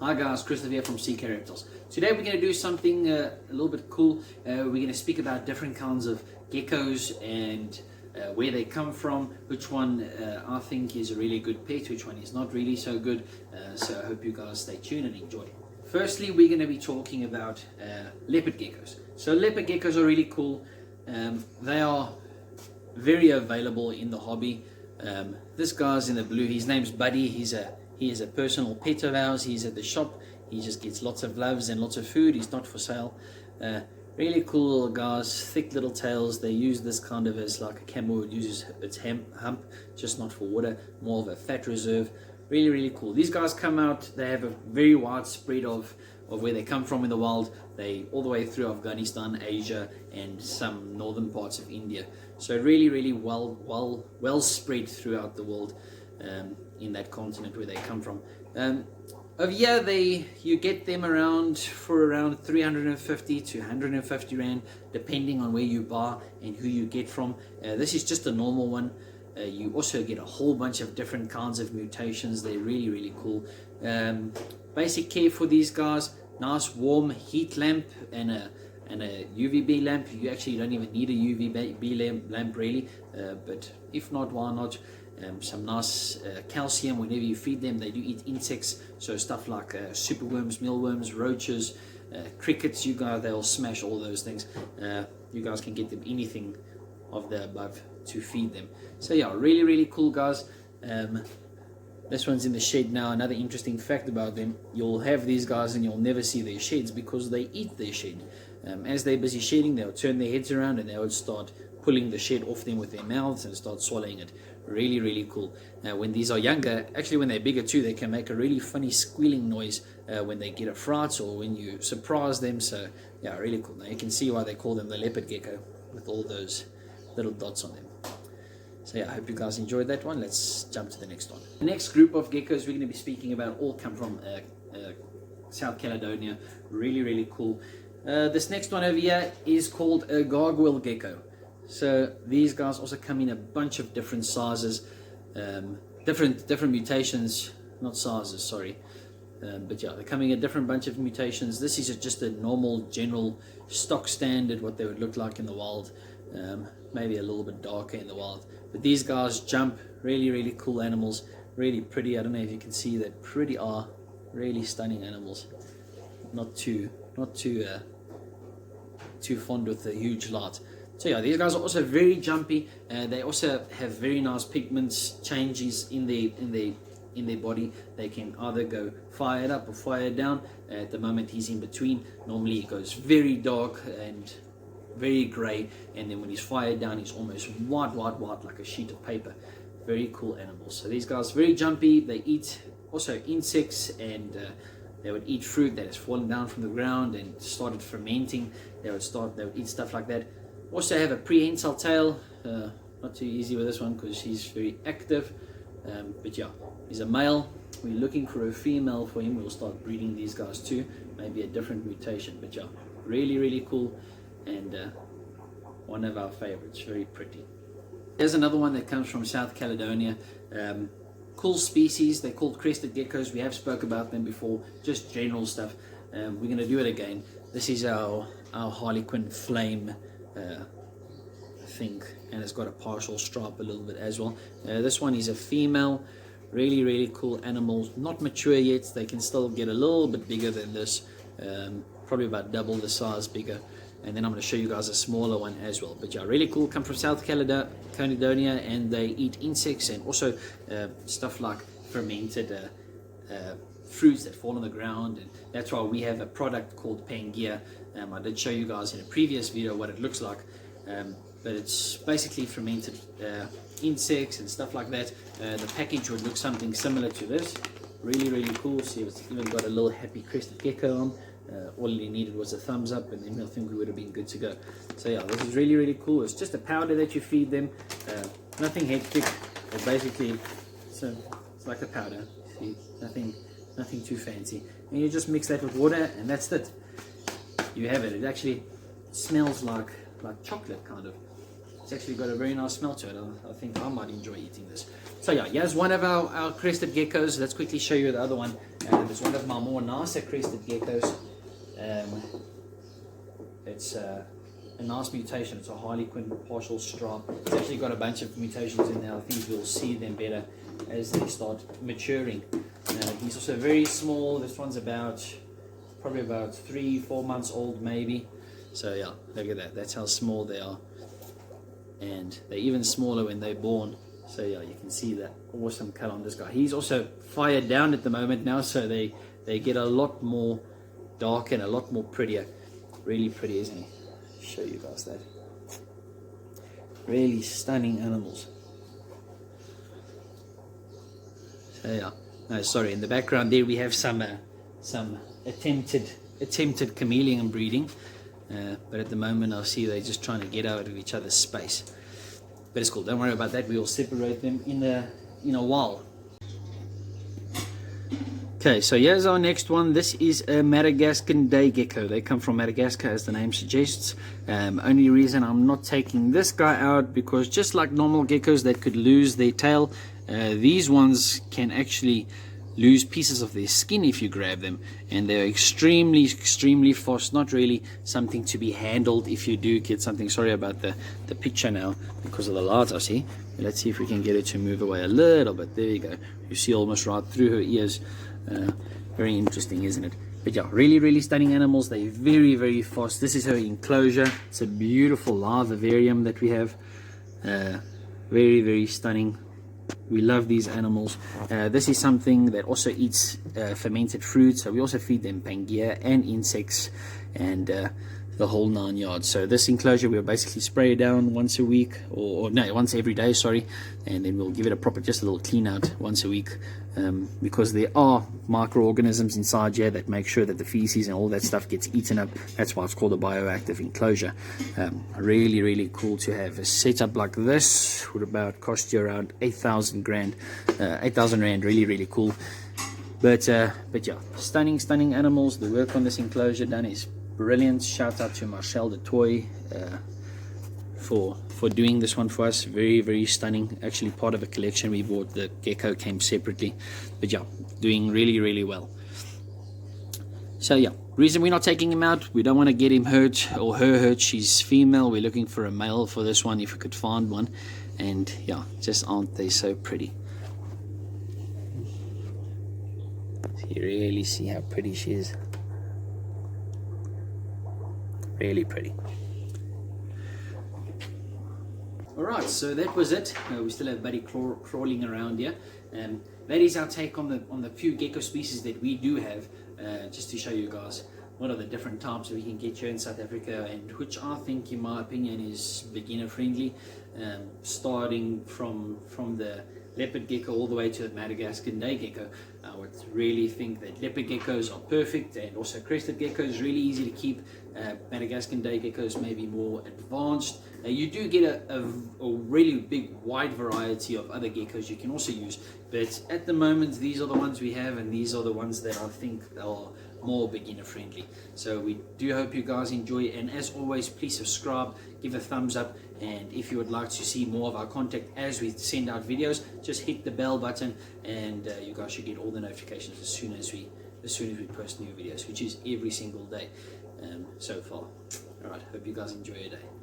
Hi guys, Christopher here from CK Reptiles. Today we're going to do something a little bit cool. We're going to speak about different kinds of geckos and where they come from, which one I think is a really good pet, which one is not really so good. So I hope you guys stay tuned and enjoy. Firstly, we're going to be talking about leopard geckos. So leopard geckos are really cool. They are very available in the hobby. This guy's in the blue, his name's Buddy. He is a personal pet of ours. He's at the shop. He just gets lots of loves and lots of food. He's not for sale. Really cool little guys, thick little tails. They use this kind of as like a camel would use its hump, just not for water, more of a fat reserve. Really, really cool. These guys come out, they have a very wide spread of where they come from in the wild. They all the way through Afghanistan, Asia, and some northern parts of India. So really, really well spread throughout the world. In that continent where they come from. Over here, you get them for around 350 to 150 Rand, depending on where you buy and who you get from. This is just a normal one. You also get a whole bunch of different kinds of mutations. They're really, really cool. Basic care for these guys: nice warm heat lamp and a UVB lamp. You actually don't even need a UVB lamp really, but if not, why not? Some nice calcium whenever you feed them. They do eat insects, so stuff like superworms, mealworms, roaches, crickets. They'll smash all those things. You guys can get them anything of the above to feed them. So yeah, really, really cool guys. This one's in the shed now. Another interesting fact about them: you'll have these guys and you'll never see their sheds because they eat their shed. As they're busy shedding, they'll turn their heads around and they would start pulling the shed off them with their mouths and start swallowing it. Really, really cool. When these are younger, actually when they're bigger too, they can make a really funny squealing noise when they get a fright or when you surprise them. So yeah, really cool. Now you can see why they call them the leopard gecko, with all those little dots on them. So yeah, I hope you guys enjoyed that one. Let's jump to the next one. The next group of geckos we're going to be speaking about all come from South Caledonia. Really, really cool. This next one over here is called a gargoyle gecko. So these guys also come in a bunch of different sizes, different mutations, not sizes, sorry. But yeah, they're coming in a different bunch of mutations. This is just a normal, general, stock standard, what they would look like in the wild. Maybe a little bit darker in the wild. But these guys jump, really, really cool animals, really pretty. I don't know if you can see that, pretty are really stunning animals. Not too fond with the huge light. So yeah, these guys are also very jumpy. They also have very nice pigments changes in their body. They can either go fired up or fired down. At the moment he's in between. Normally it goes very dark and very grey, and then when he's fired down he's almost white like a sheet of paper. Very cool animals. So these guys are very jumpy. They eat also insects, and they would eat fruit that has fallen down from the ground and started fermenting. They would eat stuff like that. Also have a prehensile tail. Not too easy with this one because he's very active. But yeah, he's a male. We're looking for a female for him. We'll start breeding these guys too. Maybe a different mutation. But yeah, really, really cool. And one of our favorites. Very pretty. There's another one that comes from South Caledonia. Cool species. They're called crested geckos. We have spoke about them before. Just general stuff. We're going to do it again. This is our Harlequin flame thing, and it's got a partial stripe a little bit as well. This one is a female. Really, really cool animals. Not mature yet. They can still get a little bit bigger than this. Probably about double the size bigger. And then I'm going to show you guys a smaller one as well. But yeah, really cool. Come from South Caledonia, and they eat insects and also stuff like fermented fruits that fall on the ground. And that's why we have a product called Pangaea. I did show you guys in a previous video what it looks like. but it's basically fermented insects and stuff like that. The package would look something similar to this. Really cool. See, it's even got a little happy crested gecko on. All he needed was a thumbs up, and then I think we would have been good to go. So yeah, this is really cool. It's just a powder that you feed them. Nothing hectic. But basically, it's like a powder. See, nothing too fancy. And you just mix that with water, and that's it. You have it. It actually smells like chocolate, kind of. It's actually got a very nice smell to it. I think I might enjoy eating this. So yeah, here's one of our crested geckos. Let's quickly show you the other one. There's one of my more nicer crested geckos. It's a nice mutation. It's a Harlequin partial stripe. It's actually got a bunch of mutations in there. I think you'll see them better as they start maturing. He's also very small. This one's probably about 3-4 months old maybe. So yeah, look at that. That's how small they are. And they're even smaller when they're born. So yeah, you can see that awesome color on this guy. He's also fired down at the moment now, so they get a lot more dark and a lot more prettier. Really pretty, isn't he? Show you guys that. Really stunning animals. So yeah, no, sorry, in the background there we have some attempted chameleon breeding. But at the moment I see they're just trying to get out of each other's space. But it's cool, don't worry about that. We will separate them in a while. Okay, so here's our next one. This is a Madagascan day gecko. They come from Madagascar, as the name suggests. Only reason I'm not taking this guy out, because just like normal geckos that could lose their tail, these ones can actually lose pieces of their skin if you grab them, and they're extremely fast. Not really something to be handled if you do get something. Sorry about the picture now because of the light I see. Let's see if we can get it to move away a little bit. There you go. You see almost right through her ears. Very interesting, isn't it? But yeah, really stunning animals. They're very fast. This is her enclosure. It's a beautiful live vivarium that we have. Very stunning. We love these animals. This is something that also eats fermented fruit, so we also feed them pangaea and insects and the whole 9 yards. So this enclosure we'll basically spray it down once a week, or no, once every day, sorry, and then we'll give it just a little clean out once a week, because there are microorganisms inside here that make sure that the feces and all that stuff gets eaten up. That's why it's called a bioactive enclosure. Really cool to have. A setup like this would about cost you around 8,000 rand. Really cool. But yeah, stunning animals. The work on this enclosure done is brilliant. Shout out to Marcel de Toy for doing this one for us. Very stunning. Actually part of a collection we bought. The gecko came separately, but yeah, doing really well. So yeah, reason we're not taking him out, we don't want to get him hurt or her hurt. She's female. We're looking for a male for this one if we could find one. And yeah, just aren't they so pretty? You really see how pretty she is. Really pretty. Alright, so that was it. We still have Buddy crawling around here. That is our take on the few gecko species that we do have, just to show you guys what are the different types we can get here in South Africa, and which I think, in my opinion, is beginner friendly, starting from the leopard gecko all the way to the Madagascan day gecko. I would really think that leopard geckos are perfect, and also crested geckos really easy to keep. Madagascan day geckos may be more advanced. You do get a really big wide variety of other geckos you can also use, but at the moment these are the ones we have, and these are the ones that I think are more beginner friendly. So we do hope you guys enjoy, and as always, please subscribe, give a thumbs up, and if you would like to see more of our content as we send out videos, just hit the bell button, and you guys should get all the notifications as soon as we post new videos, which is every single day so far. Alright, hope you guys enjoy your day.